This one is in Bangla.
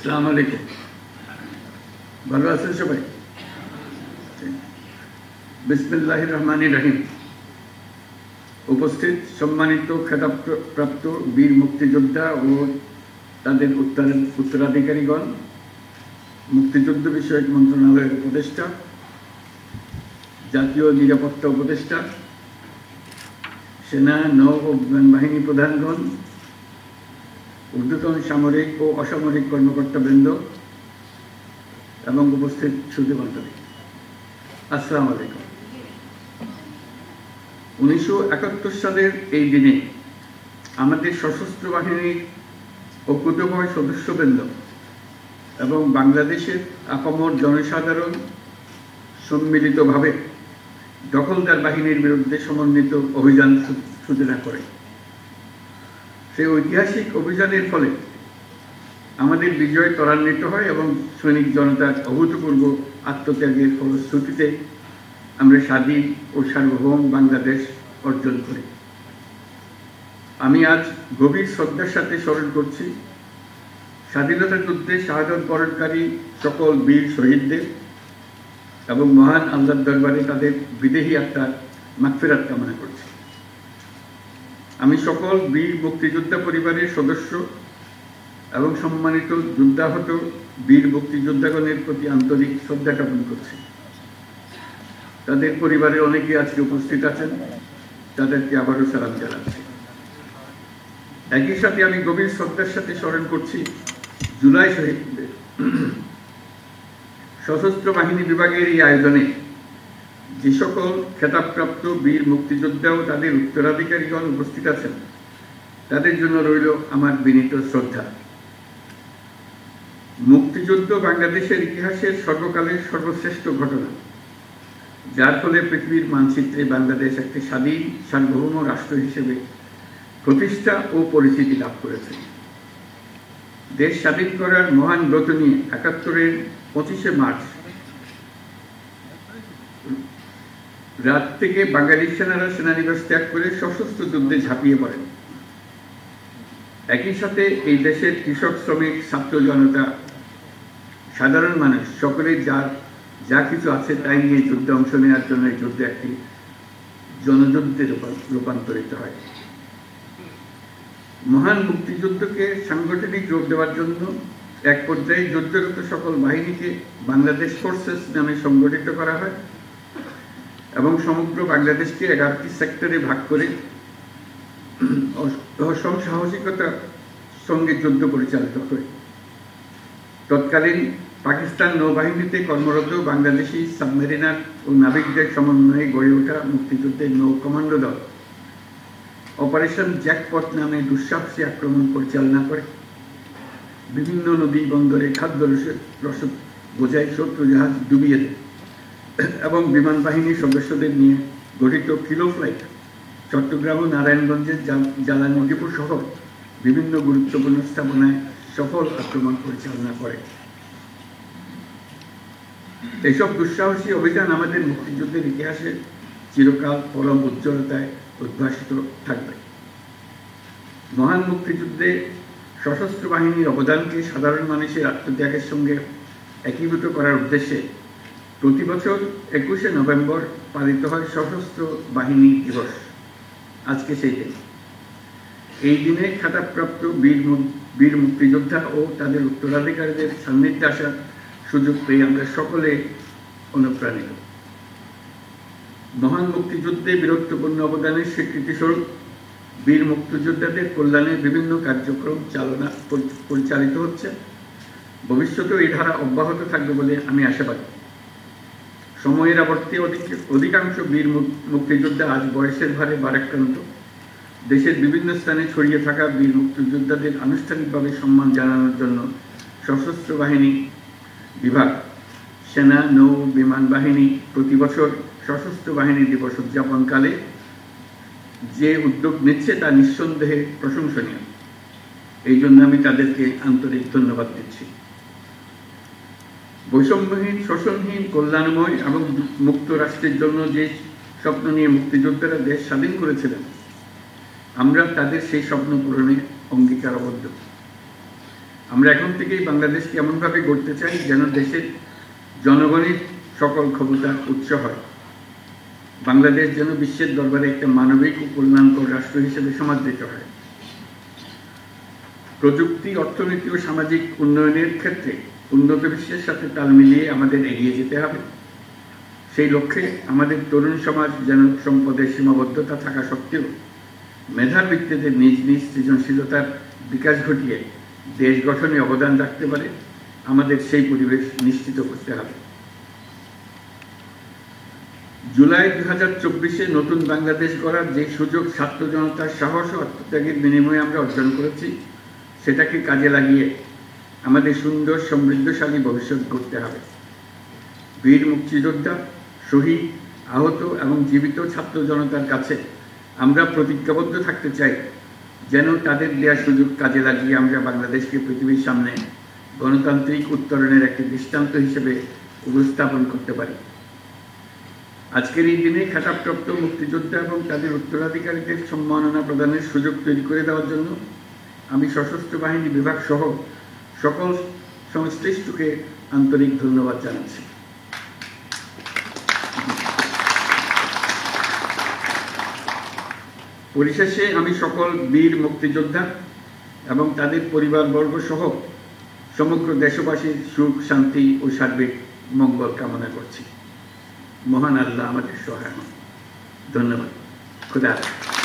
আসসালামু আলাইকুম। ভালো আছেন সবাই? বিসমিল্লাহির রহমানির রহিম। উপস্থিত সম্মানিত খেতাবপ্রাপ্ত বীর মুক্তিযোদ্ধা ও তাদের উত্তরাধিকারীগণ, মুক্তিযুদ্ধ বিষয়ক মন্ত্রণালয়ের উপদেষ্টা, জাতীয় নিরাপত্তা উপদেষ্টা, সেনা, নৌ ও বিমান বাহিনী প্রধানগণ, ঊর্ধ্বতন সামরিক ও অসামরিক কর্মকর্তাবৃন্দ এবং উপস্থিত শ্রোতৃমণ্ডলী, আসসালামু আলাইকুম। 1971 সালের এই দিনে আমাদের সশস্ত্র বাহিনীর অকুতোভয় সদস্যবৃন্দ এবং বাংলাদেশের আপামর জনসাধারণ সম্মিলিতভাবে দখলদার বাহিনীর বিরুদ্ধে সমন্বিত অভিযান সূচনা করে। সেই ঐতিহাসিক অভিযানের ফলে আমাদের বিজয় ত্বরান্বিত হয় এবং সৈনিক জনতার অভূতপূর্ব আত্মত্যাগের ফলশ্রুতিতে আমরা স্বাধীন ও সার্বভৌম বাংলাদেশ অর্জন করি। আমি আজ গভীর শ্রদ্ধার সাথে স্মরণ করছি স্বাধীনতা যুদ্ধে শাহাদত বরণকারী সকল বীর শহীদদের এবং মহান আল্লাহর দরবারে তাদের বিদেহী আত্মার মাগফিরাত কামনা করছি। আমি সকল বীর মুক্তিযোদ্ধা পরিবারের সদস্য এবং সম্মানিত যুদ্ধাহত বীর মুক্তিযোদ্ধাগণের প্রতি আন্তরিক শ্রদ্ধা জ্ঞাপন করছি। তাদের পরিবারে অনেকে আজকে উপস্থিত আছেন, তাদেরকে আবারও সালাম জানাচ্ছি। একই সাথে আমি গভীর শ্রদ্ধার সাথে স্মরণ করছি জুলাই শহীদদের। সশস্ত্র বাহিনী বিভাগের এই আয়োজনে যে সকল খেতাবপ্রাপ্ত বীর মুক্তিযোদ্ধা ও তাদের উত্তরাধিকারীগণ উপস্থিত আছেন, তাদের জন্য রইল আমার বিনীত শ্রদ্ধা। মুক্তিযুদ্ধ বাংলাদেশের ইতিহাসের সর্বকালের সর্বশ্রেষ্ঠ ঘটনা, যার ফলে পৃথিবীর মানচিত্রে বাংলাদেশ একটি স্বাধীন সার্বভৌম রাষ্ট্র হিসেবে প্রতিষ্ঠা ও পরিচিতি লাভ করেছে। দেশ স্বাধীন করার মহান ব্রত নিয়ে ৭১-এর ২৫শে মার্চ রাত থেকে বাঙালি সেনারা সেনানিবাস ত্যাগ করে সশস্ত্র যুদ্ধে ঝাঁপিয়ে পড়েন। একই সাথে এই দেশের কৃষক, শ্রমিক, ছাত্র জনতা, সাধারণ মানুষ সকলেই যা কিছু আছে তাই নিয়ে যুদ্ধে অংশ নেওয়ার জন্য এই যুদ্ধে একটি জনযুদ্ধে রূপান্তরিত হয়। মহান মুক্তিযুদ্ধকে সাংগঠনিক রূপ দেওয়ার জন্য এক পর্যায়ে যুদ্ধরত সকল বাহিনীকে বাংলাদেশ ফোর্সেস নামে সংগঠিত করা হয় এবং সমগ্র বাংলাদেশকে 11টি সেক্টরে ভাগ করে অসম সাহসিকতার সঙ্গে যুদ্ধ পরিচালিত হয়। তৎকালীন পাকিস্তান নৌবাহিনীতে কর্মরত বাংলাদেশি সাবমেরিনার ও নাবিকদের সমন্বয়ে গড়ে ওঠা মুক্তিযুদ্ধের নৌ কমান্ডো দল অপারেশন জ্যাকপট নামে দুঃসাহসী আক্রমণ পরিচালনা করে বিভিন্ন নদী বন্দরে খাদ্য রসদ বোঝাই শত্রু জাহাজ ডুবিয়ে দেয় এবং বিমান বাহিনীর সদস্যদের নিয়ে গঠিত কিলো ফ্লাইট চট্টগ্রাম ও নারায়ণগঞ্জের জ্বালানি ডিপো সহ বিভিন্ন গুরুত্বপূর্ণ স্থাপনায় সফল আক্রমণ পরিচালনা করে। এইসব দুঃসাহসী অভিযান আমাদের মুক্তিযুদ্ধের ইতিহাসে চিরকাল পরম উজ্জ্বলতায় উদ্ভাসিত থাকবে। মহান মুক্তিযুদ্ধে সশস্ত্র বাহিনীর অবদানকে সাধারণ মানুষের আত্মত্যাগের সঙ্গে একীভূত করার উদ্দেশ্যে প্রতি বছর 21শে নভেম্বর পালিত হয় সশস্ত্র বাহিনী দিবস। আজকে সেই দিন। এই দিনে খেতাবপ্রাপ্ত বীর মুক্তিযোদ্ধা ও তাদের উত্তরাধিকারীদের সান্নিধ্যে আসার সুযোগ পেয়ে আমরা সকলে অনুপ্রাণিত। মহান মুক্তিযুদ্ধে বীরত্বপূর্ণ অবদানের স্বীকৃতিস্বরূপ বীর মুক্তিযোদ্ধাদের কল্যাণে বিভিন্ন কার্যক্রম পরিচালিত হচ্ছে। ভবিষ্যতেও এই ধারা অব্যাহত থাকবে বলে আমি আশাবাদী। সময়ের আবর্তে অধিকাংশ বীর মুক্তিযোদ্ধা আজ বয়সের ভারে ভারাক্রান্ত। দেশের বিভিন্ন স্থানে ছড়িয়ে থাকা বীর মুক্তিযোদ্ধাদের আনুষ্ঠানিকভাবে সম্মান জানানোর জন্য সশস্ত্র বাহিনী বিভাগ, সেনা, নৌ, বিমান বাহিনী প্রতি বছর সশস্ত্র বাহিনী দিবস উদযাপনকালে যে উদ্যোগ নিচ্ছে তা নিঃসন্দেহে প্রশংসনীয়। এই জন্য আমি তাদেরকে আন্তরিক ধন্যবাদ দিচ্ছি। বৈষম্যহীন, শোষণহীন, কল্যাণময় এবং মুক্ত রাষ্ট্রের জন্য যে স্বপ্ন নিয়ে মুক্তিযোদ্ধারা দেশ স্বাধীন করেছিলেন, আমরা তাদের সেই স্বপ্ন পূরণে অঙ্গীকারবদ্ধ। আমরা এখন থেকেই বাংলাদেশকে এমনভাবে গড়তে চাই যেন দেশের জনগণের সকল ক্ষমতার উৎস হয়। বাংলাদেশ যেন বিশ্বের দরবারে একটা মানবিক ও কল্যাণকর রাষ্ট্র হিসেবে সমাদৃত হয়। প্রযুক্তি, অর্থনীতি ও সামাজিক উন্নয়নের ক্ষেত্রে উন্নত বিশ্বের সাথে তাল মিলিয়ে আমাদের এগিয়ে যেতে হবে। সেই লক্ষ্যে আমাদের তরুণ সমাজ যেন সম্পদের সীমাবদ্ধতা থাকা সত্ত্বেও মেধার ভিত্তিতে নিজ নিজ সৃজনশীলতার বিকাশ ঘটিয়ে দেশ গঠনে অবদান রাখতে পারে, আমাদের সেই পরিবেশ নিশ্চিত করতে হবে। জুলাই 2024-এ নতুন বাংলাদেশ গড়ার যে সুযোগ ছাত্র জনতার সাহস ও আত্মত্যাগের বিনিময়ে আমরা অর্জন করেছি, সেটাকে কাজে লাগিয়ে আমাদের সুন্দর সমৃদ্ধশালী ভবিষ্যৎ গড়তে হবে। বীর মুক্তিযোদ্ধা, শহীদ, আহত এবং জীবিত ছাত্র জনতার কাছে আমরা প্রতিজ্ঞাবদ্ধ থাকতে চাই যেন তাদের দেওয়া সুযোগ কাজে লাগিয়ে আমরা বাংলাদেশকে পৃথিবীর সামনে গণতান্ত্রিক উত্তরণের একটি দৃষ্টান্ত হিসেবে উপস্থাপন করতে পারি। আজকের এই দিনে খেতাবপ্রাপ্ত মুক্তিযোদ্ধা এবং তাদের উত্তরাধিকারীদের সম্মাননা প্রদানের সুযোগ তৈরি করে দেওয়ার জন্য আমি সশস্ত্র বাহিনী বিভাগ সহ সকল সংশ্লিষ্টকে আন্তরিক ধন্যবাদ জানাচ্ছি। পরিশেষে আমি সকল বীর মুক্তিযোদ্ধা এবং তাদের পরিবারবর্গ সহ সমগ্র দেশবাসীর সুখ, শান্তি ও সার্বিক মঙ্গল কামনা করছি। মহান আল্লাহ আমাদের সহায় হন। ধন্যবাদ। খুদা হাফেজ।